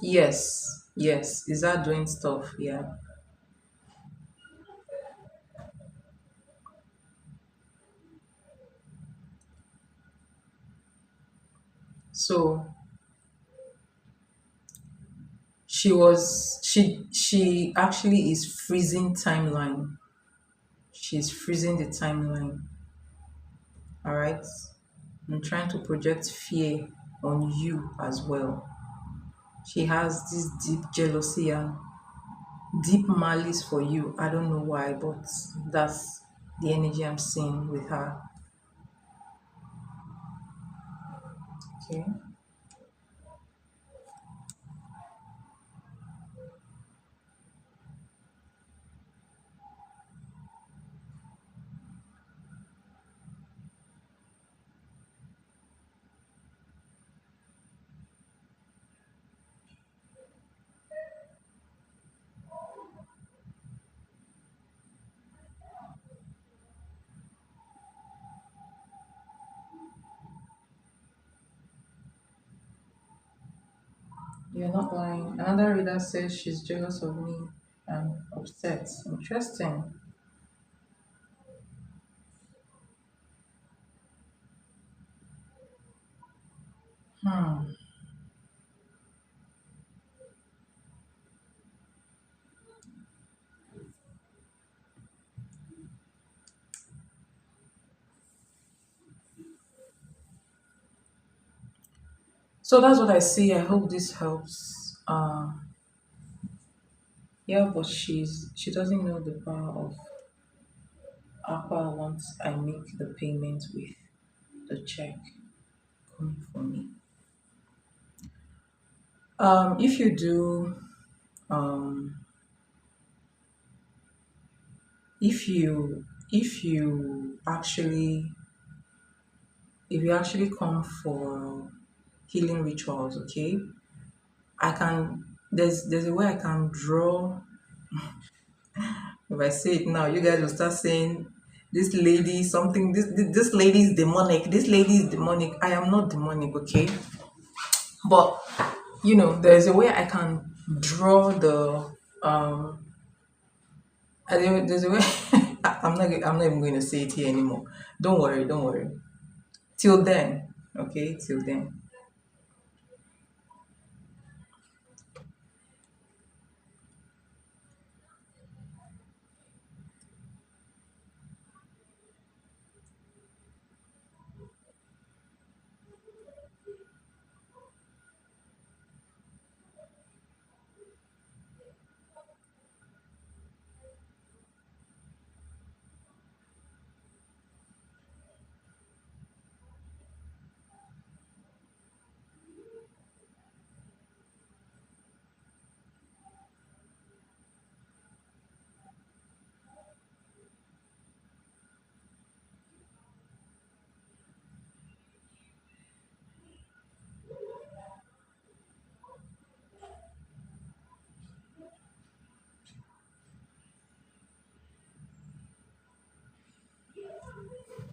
Yes, yes, is that doing stuff? Yeah. So she actually is freezing timeline. She's freezing the timeline. All right. I'm trying to project fear on you as well. She has this deep jealousy and deep malice for you. I don't know why, but that's the energy I'm seeing with her. Okay. You're not lying. Another reader says she's jealous of me and upset. Interesting. Hmm. So that's what I see. I hope this helps. Yeah, but she doesn't know the power of Aqua once I make the payment with the check coming for me. If you do, um, if you if you actually come for healing rituals, okay, I can There's a way I can draw. If I say it now, you guys will start saying this lady something. This lady is demonic. This lady is demonic. I am not demonic, okay? But there's a way I can draw the there's a way. I'm not even going to say it here anymore. Don't worry, don't worry. Till then, okay, till then.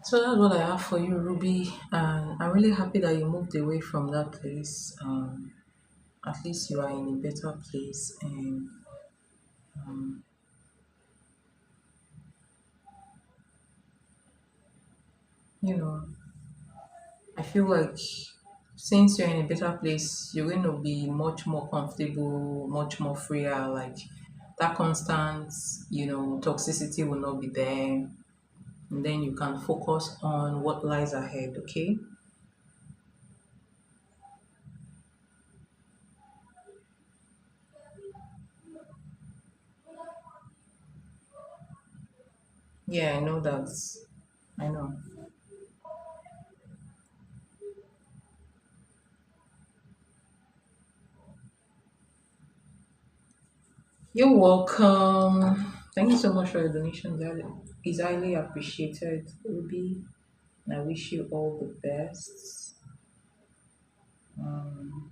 So that's what I have for you, Ruby. And I'm really happy that you moved away from that place. At least you are in a better place, and you know, I feel like since you're in a better place, you're going to be much more comfortable, much more freer. Like that constant, toxicity will not be there. And then you can focus on what lies ahead, okay? Yeah, I know that. I know. You're welcome. Thank you so much for your donation. That is highly appreciated, Ruby. And I wish you all the best. Um,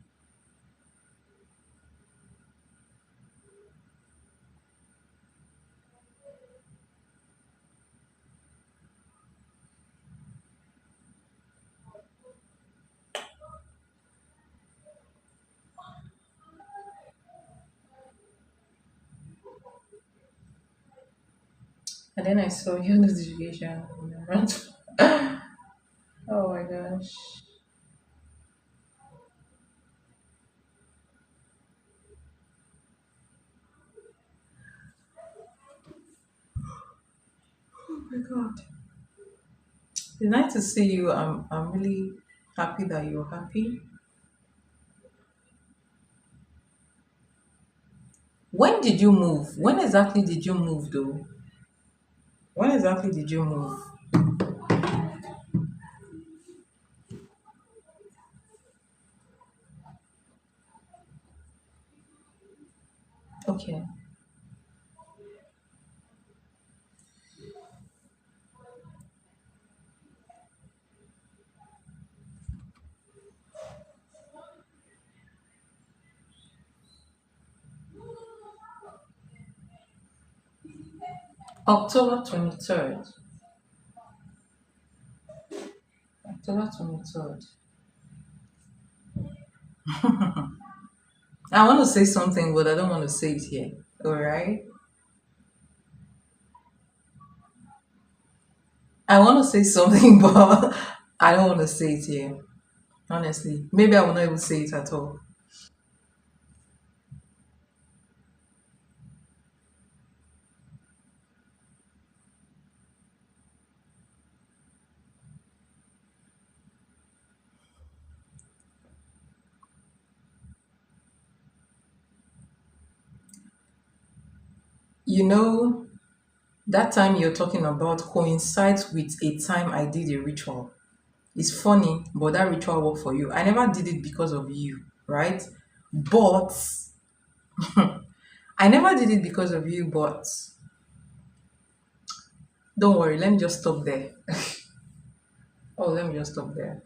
and then I saw your notification. And I ran oh my gosh. Oh my god. It's nice to see you. I'm really happy that you're happy. When did you move? When exactly did you move though? When exactly did you move? Okay. October 23rd. October 23rd. I want to say something, but I don't want to say it here. Alright? I want to say something, but I don't want to say it here. Honestly. Maybe I will not even say it at all. You know, that time you're talking about coincides with a time I did a ritual. It's funny, but that ritual worked for you. I never did it because of you, right? But I never did it because of you, but don't worry, let me just stop there. Oh, let me just stop there.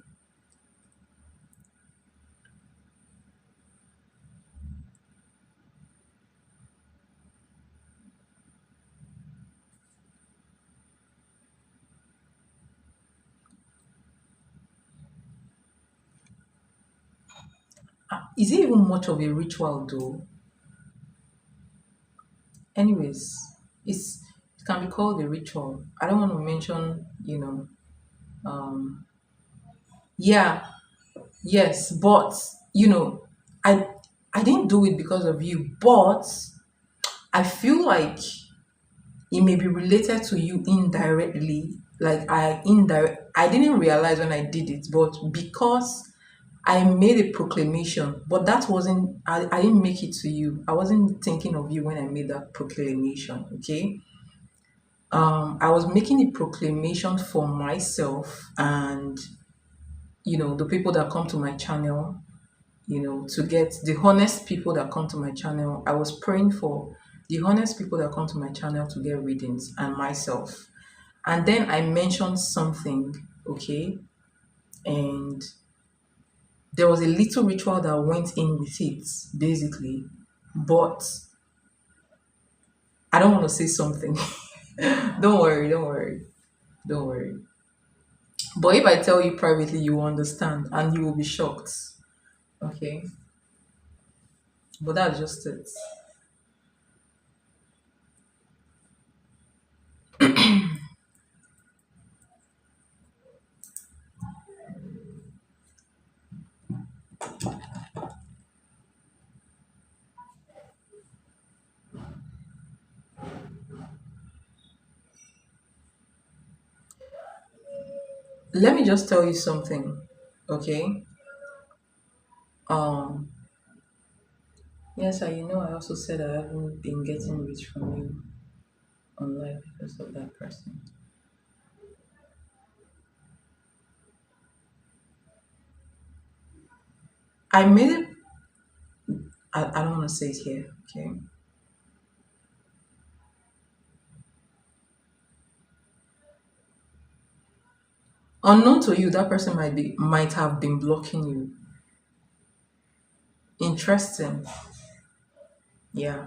is it even much of a ritual though? Anyways, it can be called a ritual. I don't want to mention, yeah, yes, but you know, I I didn't do it because of you, but I feel like it may be related to you indirectly. Like I didn't realize when I did it, but because I made a proclamation, but that wasn't I didn't make it to you. I wasn't thinking of you when I made that proclamation, okay? I was making a proclamation for myself and the people that come to my channel, to get the honest people that come to my channel. I was praying for the honest people that come to my channel to get readings and myself. And then I mentioned something, okay? And there was a little ritual that went in with it, basically. But I don't want to say something. Don't worry, don't worry, don't worry. But if I tell you privately, you will understand and you will be shocked. Okay? But that's just it. Let me just tell you something. Okay? Um, yes, I also said I haven't been getting rich from you online because of that person. I made it I don't want to say it here, okay? Unknown to you, that person might have been blocking you. Interesting. Yeah.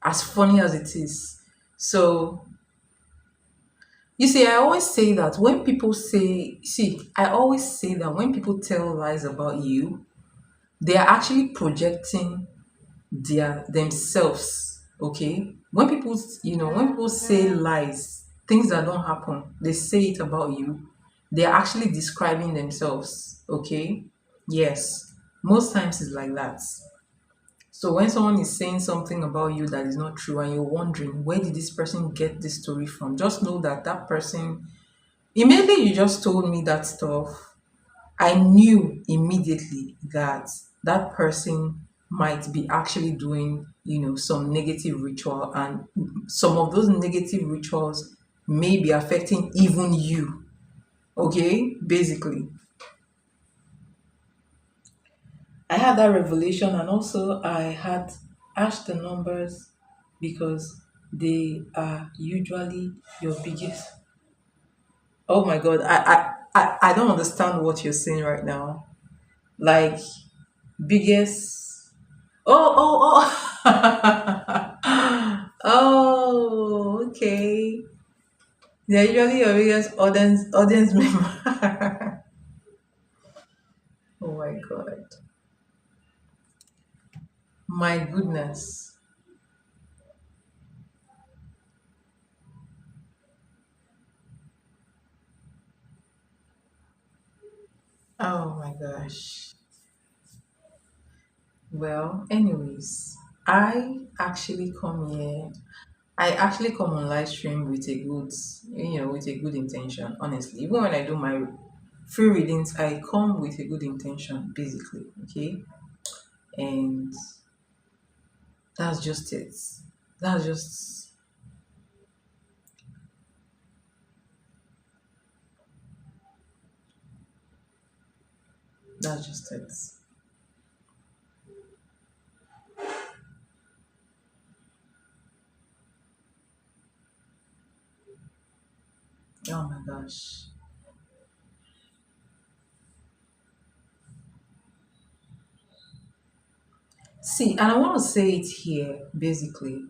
As funny as it is. So you see, I always say that when people say, see, I always say that when people tell lies about you, they are actually projecting themselves. Okay, when people say lies, things that don't happen, they say it about you. They are actually describing themselves. Okay, yes, most times it's like that. So when someone is saying something about you that is not true and you're wondering where did this person get this story from, just know that that person, immediately you just told me that stuff, I knew immediately that that person might be actually doing, some negative ritual, and some of those negative rituals may be affecting even you. Okay, basically, I had that revelation, and also I had asked the numbers because they are usually your biggest. Oh my god, I don't understand what you're saying right now. Like biggest. Oh. Oh, okay. They're usually your biggest audience member. Oh my god. My goodness. Oh my gosh. Well, anyways, I actually come on live stream with a good intention, honestly. Even when I do my free readings, I come with a good intention, basically. Okay. And that's just it. That's just that's just it. Oh my gosh. See, and I want to say it here, basically.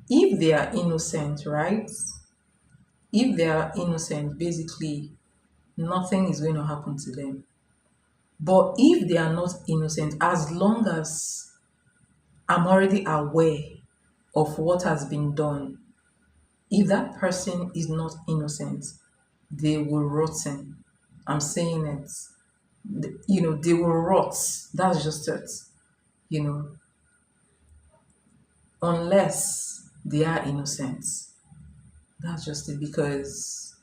If they are innocent, right? If they are innocent, basically, nothing is going to happen to them. But if they are not innocent, as long as I'm already aware of what has been done, if that person is not innocent, they will rotten. I'm saying it. They will rot. That's just it. You know, unless they are innocent. That's just it. Because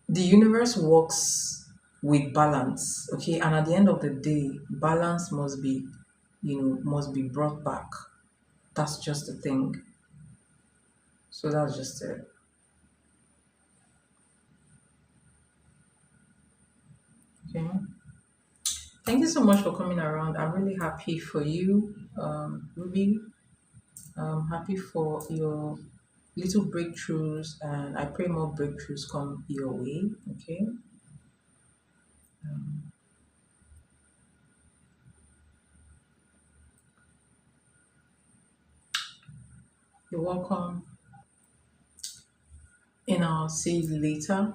the universe works with balance, okay? And at the end of the day, balance must be brought back. That's just the thing. So that's just it. Okay. Thank you so much for coming around. I'm really happy for you, Ruby. I'm happy for your little breakthroughs, and I pray more breakthroughs come your way. Okay. You're welcome, and I'll see you later.